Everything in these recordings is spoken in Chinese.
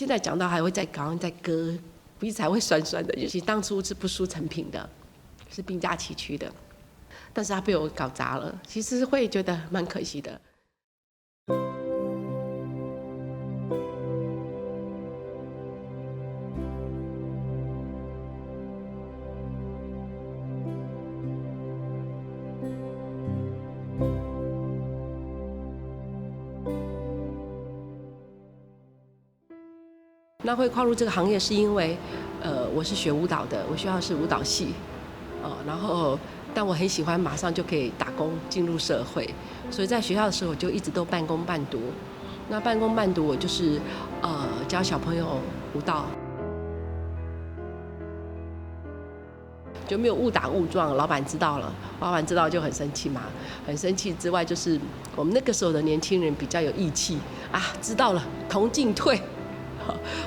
现在讲到还会再搞再割，鼻子还会酸酸的。尤其当初是不输成品的，是并驾齐驱的，但是他被我搞砸了，其实会觉得蛮可惜的。那会跨入这个行业是因为，我是学舞蹈的，我学校是舞蹈系，然后但我很喜欢马上就可以打工进入社会，所以在学校的时候我就一直都半工半读。那半工半读我就是教小朋友舞蹈，就没有误打误撞，老板知道了，老板知道就很生气嘛，很生气之外就是我们那个时候的年轻人比较有义气啊，知道了同进退。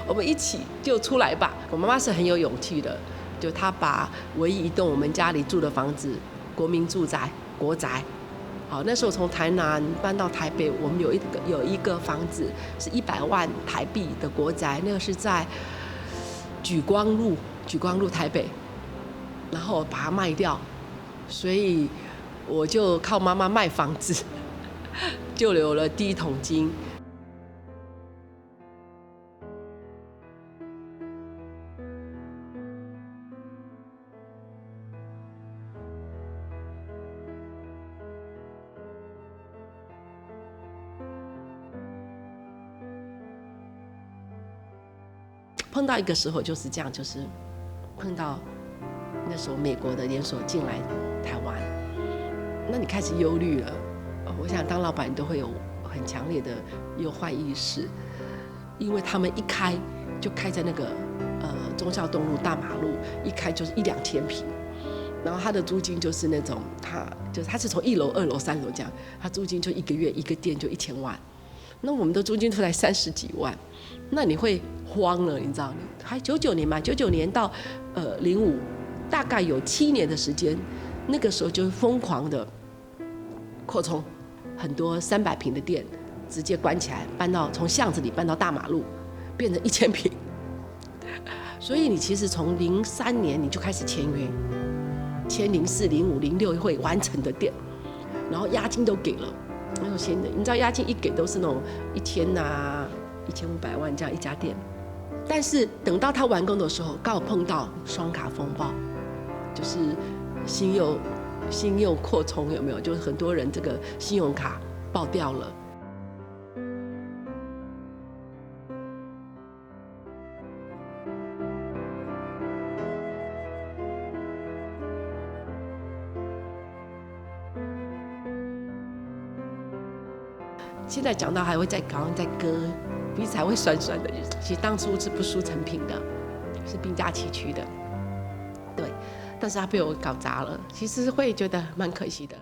我们一起就出来吧。我妈妈是很有勇气的，就她把唯一一栋我们家里住的房子，国民住宅、国宅，好，那时候从台南搬到台北，我们有一个房子是100万台币的国宅，那个是在莒光路台北，然后把它卖掉，所以我就靠妈妈卖房子，就有了第一桶金。碰到一个时候就是这样，就是碰到那时候美国的连锁进来台湾，那你开始忧虑了。我想当老板都会有很强烈的忧患意识，因为他们一开就开在那个忠孝东路大马路，一开就是1-2千坪，然后他的租金就是那种他是从1楼、2楼、3楼这样，他租金就一个月一个店就1000万。那我们的租金都才30几万，那你会慌了，你知道？还99年嘛，99年到05，大概有7年的时间，那个时候就疯狂的扩充，很多300坪的店直接关起来，从巷子里搬到大马路，变成1000坪。所以你其实从03年你就开始签约，签04、05、06会完成的店，然后押金都给了。那种先的，你知道押金一给都是那种1000啊、1500万这样一家店，但是等到他完工的时候，刚好碰到双卡风暴，就是信用扩充，有没有？就是很多人这个信用卡爆掉了。现在讲到还会再搞再割，鼻子还会酸酸的。其实当初是不输成品的，是并驾齐驱的，对。但是他被我搞砸了，其实会觉得蛮可惜的。